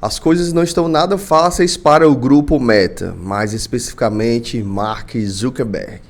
As coisas não estão nada fáceis para o grupo Meta, mais especificamente Mark Zuckerberg.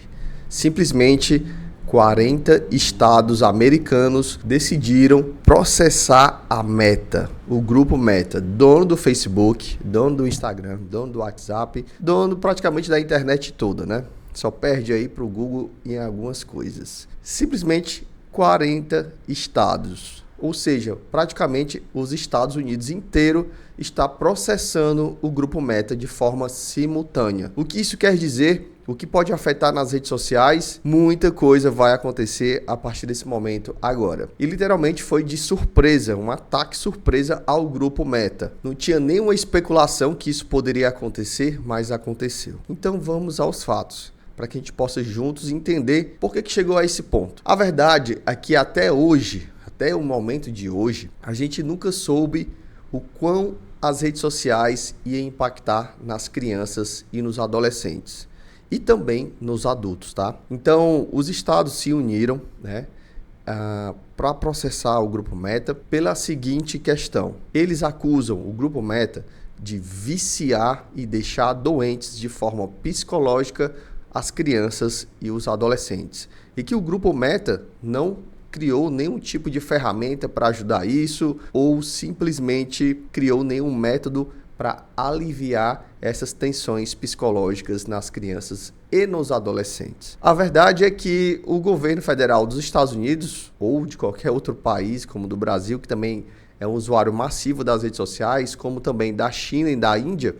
Simplesmente 40 estados americanos decidiram processar a Meta, o grupo Meta, dono do Facebook, dono do Instagram, dono do WhatsApp, dono praticamente da internet toda, né? Só perde aí para o Google em algumas coisas. Simplesmente 40 estados. Ou seja, praticamente os Estados Unidos inteiro está processando o grupo Meta de forma simultânea. O que isso quer dizer? O que pode afetar nas redes sociais? Muita coisa vai acontecer a partir desse momento agora. E literalmente foi de surpresa, um ataque surpresa ao grupo Meta. Não tinha nenhuma especulação que isso poderia acontecer, mas aconteceu. Então vamos aos fatos, para que a gente possa juntos entender por que chegou a esse ponto. A verdade é que até hoje, até o momento de hoje, a gente nunca soube o quão as redes sociais iam impactar nas crianças e nos adolescentes. E também nos adultos, tá? Então, os estados se uniram, né, para processar o grupo Meta pela seguinte questão. Eles acusam o grupo Meta de viciar e deixar doentes de forma psicológica as crianças e os adolescentes. E que o grupo Meta não criou nenhum tipo de ferramenta para ajudar isso ou simplesmente criou nenhum método para aliviar essas tensões psicológicas nas crianças e nos adolescentes. A verdade é que o governo federal dos Estados Unidos ou de qualquer outro país, como do Brasil, que também é um usuário massivo das redes sociais, como também da China e da Índia,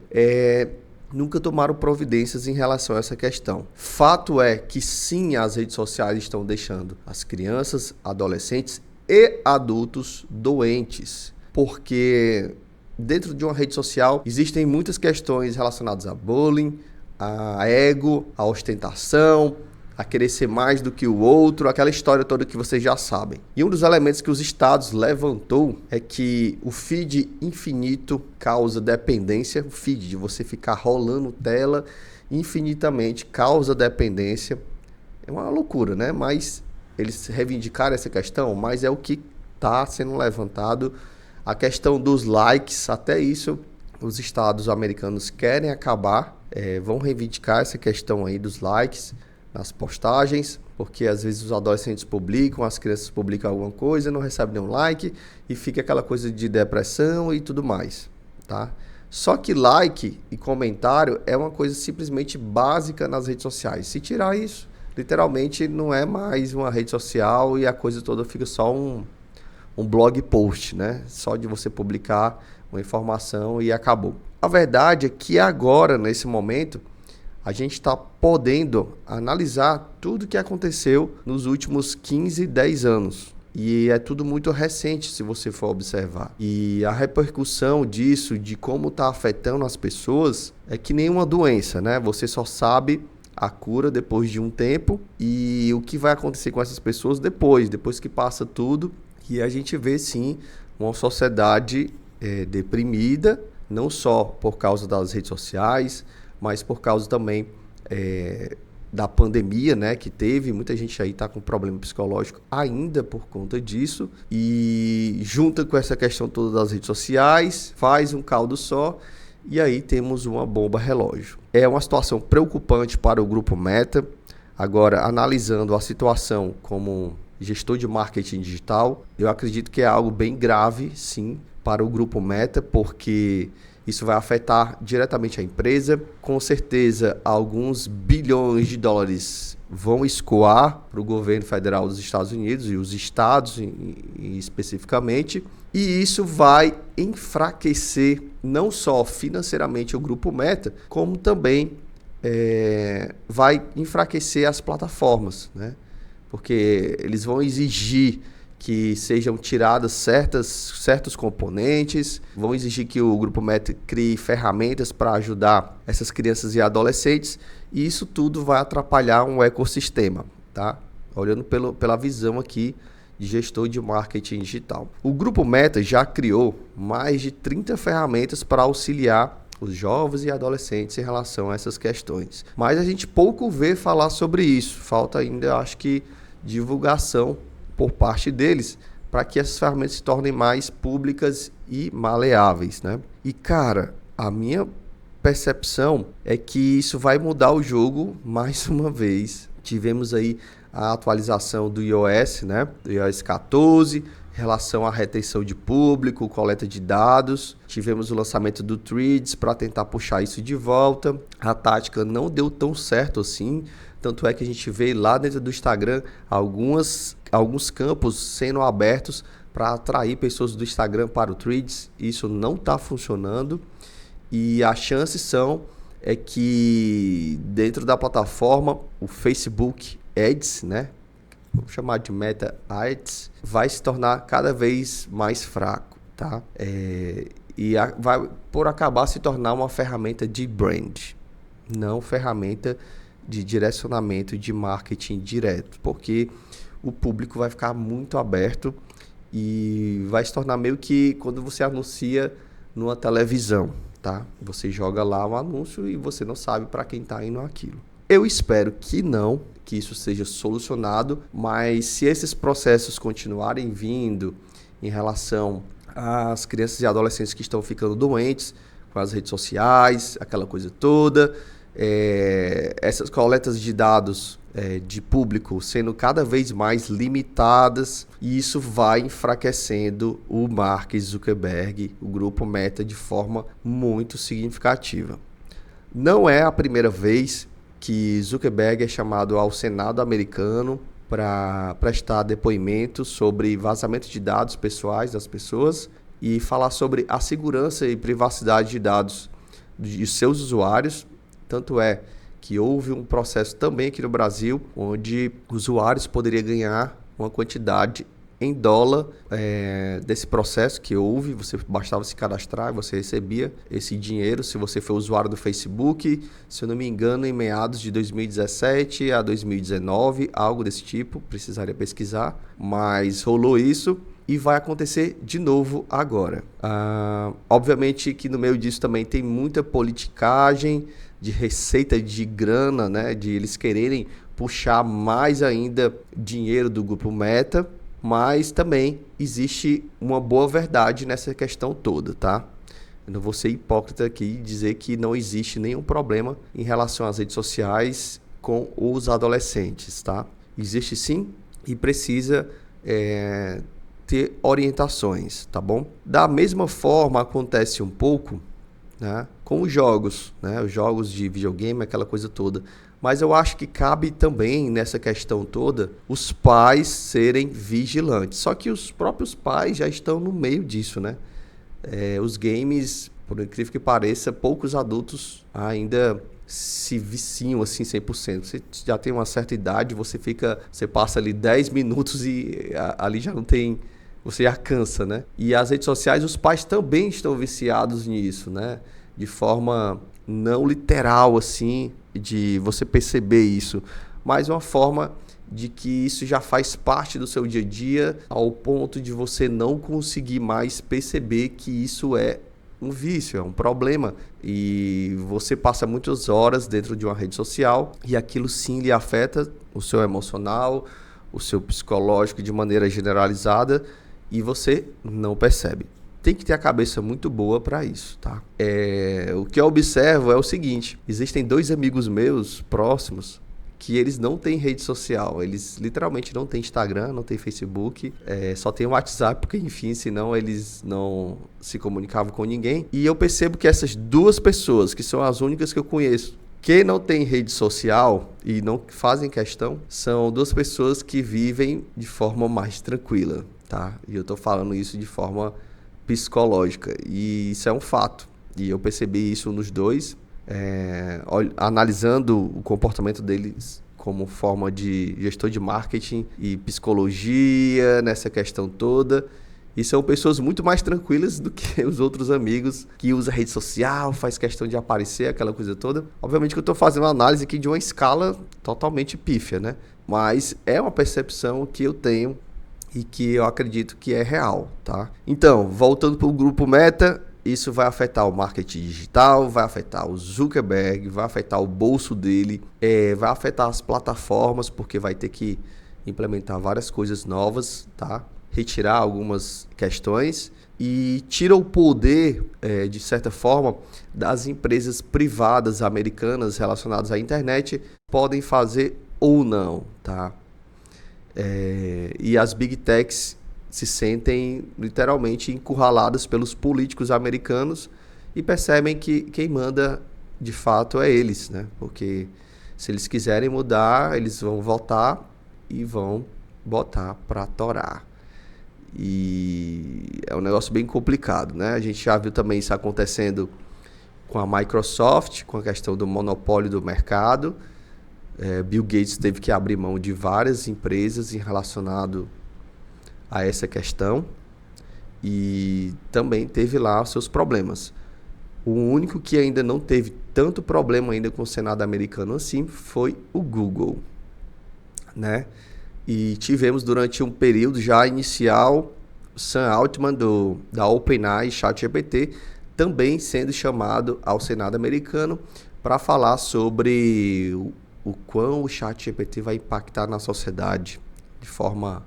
nunca tomaram providências em relação a essa questão. Fato é que sim, as redes sociais estão deixando as crianças, adolescentes e adultos doentes, porque dentro de uma rede social existem muitas questões relacionadas a bullying, a ego, a ostentação, a querer ser mais do que o outro, aquela história toda que vocês já sabem. E um dos elementos que os estados levantou é que o feed infinito causa dependência, o feed de você ficar rolando tela infinitamente causa dependência. É uma loucura, né? Mas eles reivindicaram essa questão, mas é o que está sendo levantado. A questão dos likes, até isso os estados americanos querem acabar, vão reivindicar essa questão aí dos likes nas postagens, porque às vezes os adolescentes publicam, as crianças publicam alguma coisa, não recebem nenhum like e fica aquela coisa de depressão e tudo mais, tá? Só que like e comentário é uma coisa simplesmente básica nas redes sociais. Se tirar isso, literalmente não é mais uma rede social e a coisa toda fica só um blog post, né? Só de você publicar uma informação e acabou. A verdade é que agora, nesse momento, a gente está podendo analisar tudo que aconteceu nos últimos 15, 10 anos. E é tudo muito recente, se você for observar. E a repercussão disso, de como está afetando as pessoas, é que nem uma doença, né? Você só sabe a cura depois de um tempo e o que vai acontecer com essas pessoas depois que passa tudo. E a gente vê, sim, uma sociedade deprimida, não só por causa das redes sociais, mas por causa também da pandemia, né, que teve. Muita gente aí está com problema psicológico ainda por conta disso. E junta com essa questão toda das redes sociais, faz um caldo só, e aí temos uma bomba relógio. É uma situação preocupante para o grupo Meta. Agora, analisando a situação como gestor de marketing digital, eu acredito que é algo bem grave, sim, para o grupo Meta, porque isso vai afetar diretamente a empresa. Com certeza, alguns bilhões de dólares vão escoar para o governo federal dos Estados Unidos e os estados especificamente. E isso vai enfraquecer não só financeiramente o grupo Meta, como também vai enfraquecer as plataformas, né? Porque eles vão exigir que sejam tiradas certos componentes, vão exigir que o Grupo Meta crie ferramentas para ajudar essas crianças e adolescentes, e isso tudo vai atrapalhar um ecossistema, tá? Olhando pela visão aqui de gestor de marketing digital. O Grupo Meta já criou mais de 30 ferramentas para auxiliar os jovens e adolescentes em relação a essas questões. Mas a gente pouco vê falar sobre isso, falta ainda, acho que, divulgação por parte deles, para que essas ferramentas se tornem mais públicas e maleáveis, né? E, cara, a minha percepção é que isso vai mudar o jogo mais uma vez. Tivemos aí a atualização do iOS, né? Do iOS 14, em relação à retenção de público, coleta de dados. Tivemos o lançamento do Threads para tentar puxar isso de volta. A tática não deu tão certo assim. Tanto é que a gente vê lá dentro do Instagram alguns campos sendo abertos para atrair pessoas do Instagram para o Threads. Isso não está funcionando. E as chances é que dentro da plataforma o Facebook Ads, né, vamos chamar de Meta Ads, vai se tornar cada vez mais fraco, tá? Vai por acabar se tornar uma ferramenta de brand, não ferramenta de direcionamento de marketing direto, porque o público vai ficar muito aberto e vai se tornar meio que quando você anuncia numa televisão. Tá? Você joga lá um anúncio e você não sabe para quem está indo aquilo. Eu espero que não, que isso seja solucionado, mas se esses processos continuarem vindo em relação às crianças e adolescentes que estão ficando doentes com as redes sociais, aquela coisa toda, essas coletas de dados de público sendo cada vez mais limitadas, e isso vai enfraquecendo o Mark Zuckerberg, o grupo Meta, de forma muito significativa. Não é a primeira vez que Zuckerberg é chamado ao Senado americano para prestar depoimento sobre vazamento de dados pessoais das pessoas e falar sobre a segurança e privacidade de dados de seus usuários. Tanto é que houve um processo também aqui no Brasil, onde usuários poderiam ganhar uma quantidade em dólar desse processo que houve. Você bastava se cadastrar, você recebia esse dinheiro se você for usuário do Facebook, se eu não me engano, em meados de 2017 a 2019, algo desse tipo, precisaria pesquisar, mas rolou isso. E vai acontecer de novo agora. Obviamente que no meio disso também tem muita politicagem de receita de grana, né? De eles quererem puxar mais ainda dinheiro do grupo Meta, mas também existe uma boa verdade nessa questão toda, tá? Eu não vou ser hipócrita aqui e dizer que não existe nenhum problema em relação às redes sociais com os adolescentes, tá? Existe sim e precisa ter orientações, tá bom? Da mesma forma acontece um pouco, né, com os jogos, né, os jogos de videogame, aquela coisa toda. Mas eu acho que cabe também nessa questão toda os pais serem vigilantes. Só que os próprios pais já estão no meio disso, né? Os games, por incrível que pareça, poucos adultos ainda se viciam assim 100%. Você já tem uma certa idade, você passa ali 10 minutos e ali já não tem, você já cansa, né? E as redes sociais, os pais também estão viciados nisso, né? De forma não literal assim, de você perceber isso, mas uma forma de que isso já faz parte do seu dia a dia, ao ponto de você não conseguir mais perceber que isso é um vício, é um problema, e você passa muitas horas dentro de uma rede social e aquilo sim lhe afeta o seu emocional, o seu psicológico de maneira generalizada, e você não percebe. Tem que ter a cabeça muito boa para isso, tá? O que eu observo é o seguinte: existem 2 amigos meus próximos que eles não têm rede social, eles literalmente não têm Instagram, não têm Facebook, só tem o WhatsApp, porque enfim, senão eles não se comunicavam com ninguém. E eu percebo que essas 2 pessoas, que são as únicas que eu conheço, que não têm rede social e não fazem questão, são 2 pessoas que vivem de forma mais tranquila, tá? E eu tô falando isso de forma psicológica, e isso é um fato, e eu percebi isso nos 2, analisando o comportamento deles como forma de gestor de marketing e psicologia nessa questão toda, e são pessoas muito mais tranquilas do que os outros amigos que usam rede social, faz questão de aparecer, aquela coisa toda. Obviamente que eu estou fazendo uma análise aqui de uma escala totalmente pífia, né? Mas é uma percepção que eu tenho e que eu acredito que é real, tá? Então, voltando para o grupo Meta, isso vai afetar o marketing digital, vai afetar o Zuckerberg, vai afetar o bolso dele, vai afetar as plataformas, porque vai ter que implementar várias coisas novas, tá? Retirar algumas questões, e tira o poder, de certa forma, das empresas privadas americanas relacionadas à internet, podem fazer ou não, tá? E as Big Techs se sentem literalmente encurraladas pelos políticos americanos e percebem que quem manda de fato é eles, né? Porque se eles quiserem mudar, eles vão votar e vão botar para torar. E é um negócio bem complicado, né? A gente já viu também isso acontecendo com a Microsoft, com a questão do monopólio do mercado. Bill Gates teve que abrir mão de várias empresas em relacionado a essa questão e também teve lá os seus problemas. O único que ainda não teve tanto problema ainda com o Senado americano assim foi o Google, né? E tivemos durante um período já inicial Sam Altman da OpenAI, ChatGPT, também sendo chamado ao Senado americano para falar sobre o quão o ChatGPT vai impactar na sociedade de forma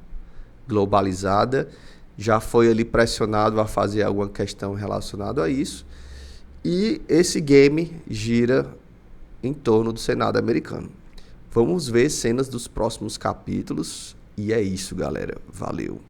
globalizada. Já foi ali pressionado a fazer alguma questão relacionada a isso. E esse game gira em torno do Senado americano. Vamos ver cenas dos próximos capítulos. E é isso, galera. Valeu!